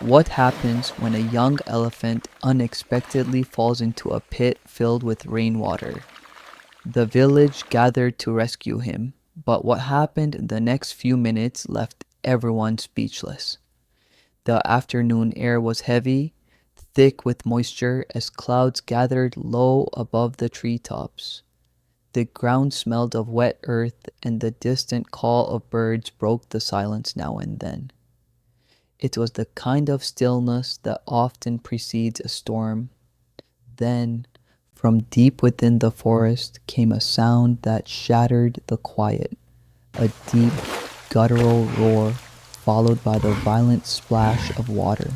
What happens when a young elephant unexpectedly falls into a pit filled with rainwater? The village gathered to rescue him, but what happened in the next few minutes left everyone speechless. The afternoon air was heavy, thick with moisture as clouds gathered low above the treetops. The ground smelled of wet earth, and the distant call of birds broke the silence now and then. It was the kind of stillness that often precedes a storm. Then, from deep within the forest came a sound that shattered the quiet, a deep, guttural roar, followed by the violent splash of water.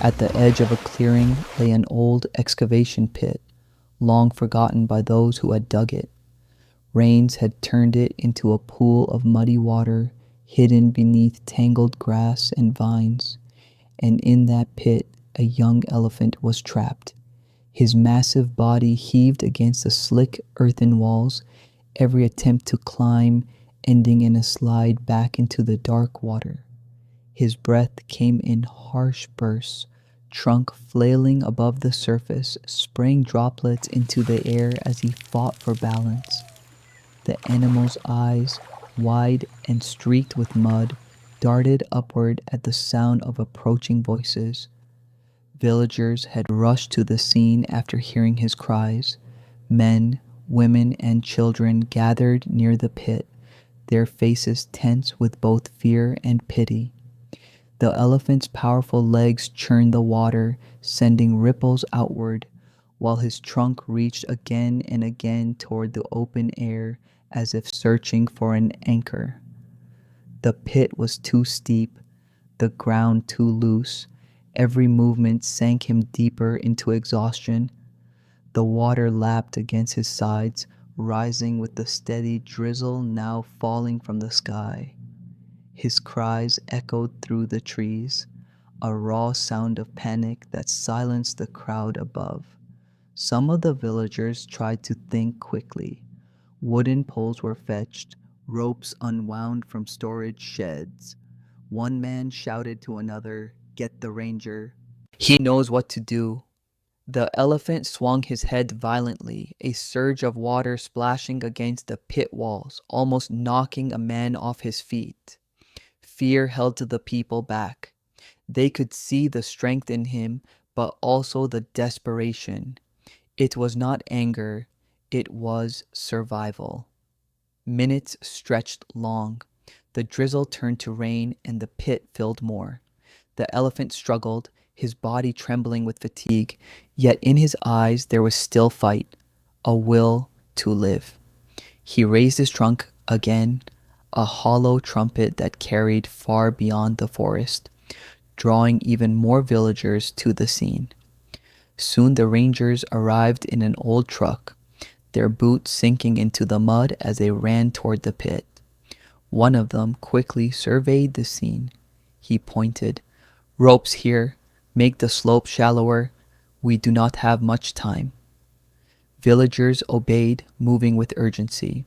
At the edge of a clearing lay an old excavation pit, long forgotten by those who had dug it. Rains had turned it into a pool of muddy water, hidden beneath tangled grass and vines, and in that pit a young elephant was trapped. His massive body heaved against the slick earthen walls, every attempt to climb ending in a slide back into the dark water. His breath came in harsh bursts, trunk flailing above the surface, spraying droplets into the air as he fought for balance. The animal's eyes, wide and streaked with mud, darted upward at the sound of approaching voices. Villagers had rushed to the scene after hearing his cries. Men, women, and children gathered near the pit, their faces tense with both fear and pity. The elephant's powerful legs churned the water, sending ripples outward, while his trunk reached again and again toward the open air as if searching for an anchor. The pit was too steep, the ground too loose. Every movement sank him deeper into exhaustion. The water lapped against his sides, rising with the steady drizzle now falling from the sky. His cries echoed through the trees, a raw sound of panic that silenced the crowd above. Some of the villagers tried to think quickly. Wooden poles were fetched, ropes unwound from storage sheds. One man shouted to another, "Get the ranger. He knows what to do." The elephant swung his head violently, a surge of water splashing against the pit walls, almost knocking a man off his feet. Fear held the people back. They could see the strength in him, but also the desperation. It was not anger, it was survival. Minutes stretched long. The drizzle turned to rain and the pit filled more. The elephant struggled, his body trembling with fatigue, yet in his eyes there was still fight, a will to live. He raised his trunk again, a hollow trumpet that carried far beyond the forest, drawing even more villagers to the scene. Soon the rangers arrived in an old truck, their boots sinking into the mud as they ran toward the pit. One of them quickly surveyed the scene. He pointed, "Ropes here, make the slope shallower. We do not have much time." Villagers obeyed, moving with urgency.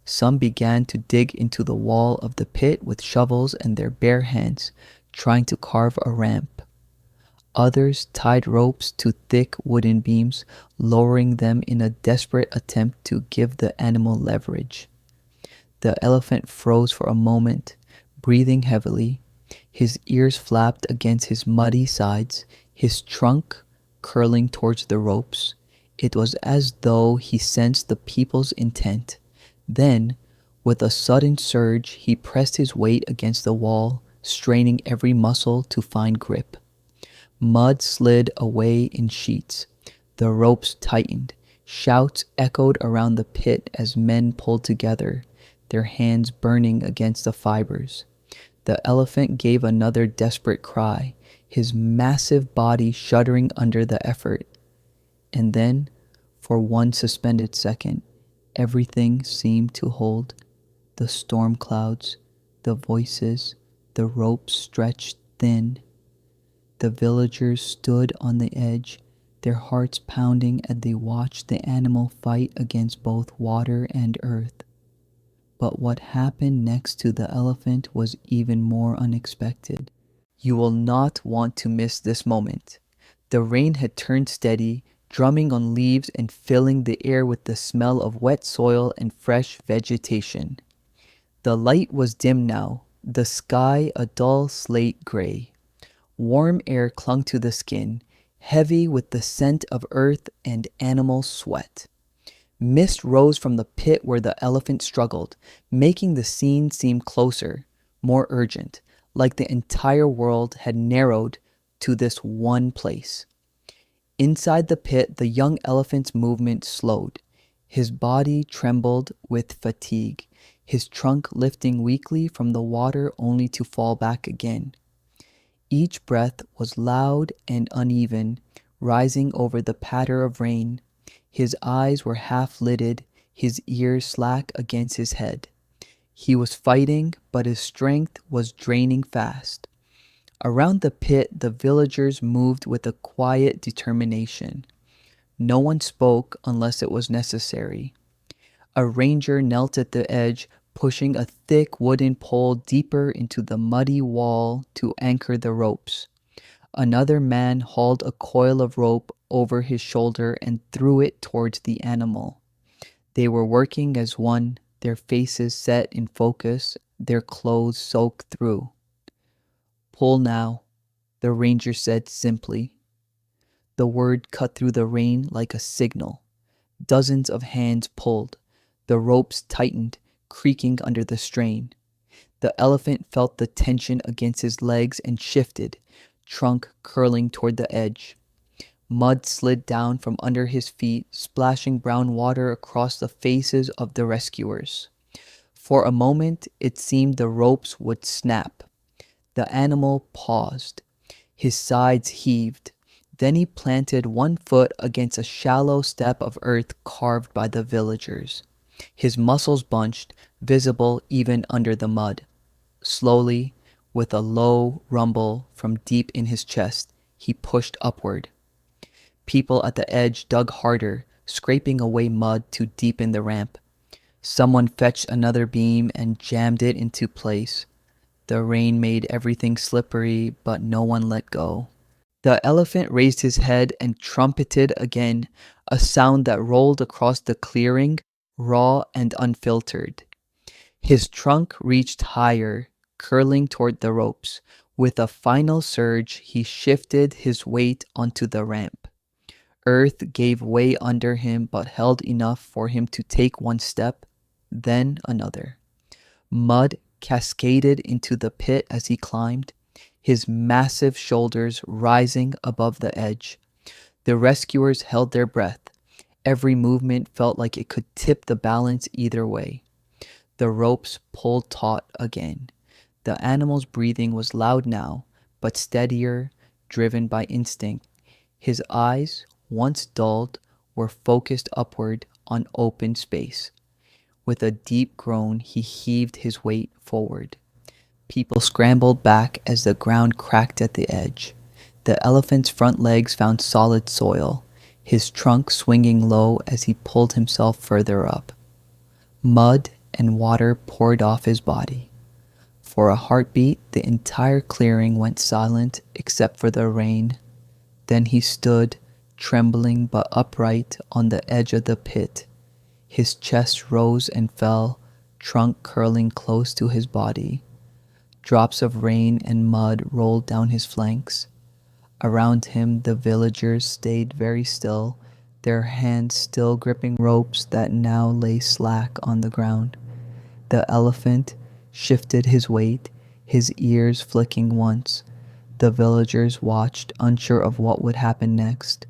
Some began to dig into the wall of the pit with shovels and their bare hands, trying to carve a ramp. Others tied ropes to thick wooden beams, lowering them in a desperate attempt to give the animal leverage. The elephant froze for a moment, breathing heavily. His ears flapped against his muddy sides, his trunk curling towards the ropes. It was as though he sensed the people's intent. Then, with a sudden surge, he pressed his weight against the wall, straining every muscle to find grip. Mud slid away in sheets. The ropes tightened. Shouts echoed around the pit as men pulled together, their hands burning against the fibers. The elephant gave another desperate cry, his massive body shuddering under the effort. And then, for one suspended second, everything seemed to hold. The storm clouds, the voices, the ropes stretched thin. The villagers stood on the edge, their hearts pounding as they watched the animal fight against both water and earth. But what happened next to the elephant was even more unexpected. You will not want to miss this moment. The rain had turned steady, drumming on leaves and filling the air with the smell of wet soil and fresh vegetation. The light was dim now, the sky a dull slate gray. Warm air clung to the skin, heavy with the scent of earth and animal sweat. Mist rose from the pit where the elephant struggled, making the scene seem closer, more urgent, like the entire world had narrowed to this one place. Inside the pit, the young elephant's movement slowed. His body trembled with fatigue, his trunk lifting weakly from the water only to fall back again. Each breath was loud and uneven, rising over the patter of rain. His eyes were half lidded, his ears slack against his head. He was fighting, but his strength was draining fast. Around the pit, the villagers moved with a quiet determination. No one spoke unless it was necessary. A ranger knelt at the edge, pushing a thick wooden pole deeper into the muddy wall to anchor the ropes. Another man hauled a coil of rope over his shoulder and threw it towards the animal. They were working as one, their faces set in focus, their clothes soaked through. "Pull now," the ranger said simply. The word cut through the rain like a signal. Dozens of hands pulled. The ropes tightened, creaking under the strain. The elephant felt the tension against his legs and shifted, trunk curling toward the edge. Mud slid down from under his feet, splashing brown water across the faces of the rescuers. For a moment, it seemed the ropes would snap. The animal paused. His sides heaved. Then he planted one foot against a shallow step of earth carved by the villagers. His muscles bunched, visible even under the mud. Slowly, with a low rumble from deep in his chest, he pushed upward. People at the edge dug harder, scraping away mud to deepen the ramp. Someone fetched another beam and jammed it into place. The rain made everything slippery, but no one let go. The elephant raised his head and trumpeted again, a sound that rolled across the clearing, raw and unfiltered. His trunk reached higher, curling toward the ropes. With a final surge, he shifted his weight onto the ramp. Earth gave way under him, but held enough for him to take one step, then another. Mud cascaded into the pit as he climbed, his massive shoulders rising above the edge. The rescuers held their breath. Every movement felt like it could tip the balance either way. The ropes pulled taut again. The animal's breathing was loud now, but steadier, driven by instinct. His eyes, once dulled, were focused upward on open space. With a deep groan, he heaved his weight forward. People scrambled back as the ground cracked at the edge. The elephant's front legs found solid soil, his trunk swinging low as he pulled himself further up. Mud and water poured off his body. For a heartbeat, the entire clearing went silent except for the rain. Then he stood, trembling but upright, on the edge of the pit. His chest rose and fell, trunk curling close to his body. Drops of rain and mud rolled down his flanks. Around him, the villagers stayed very still, their hands still gripping ropes that now lay slack on the ground. The elephant shifted his weight, his ears flicking once. The villagers watched, unsure of what would happen next.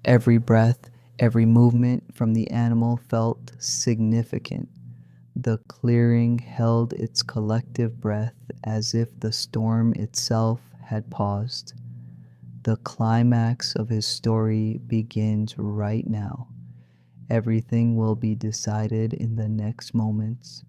Every breath, every movement from the animal felt significant. The clearing held its collective breath as if the storm itself had paused. The climax of his story begins right now. Everything will be decided in the next moments.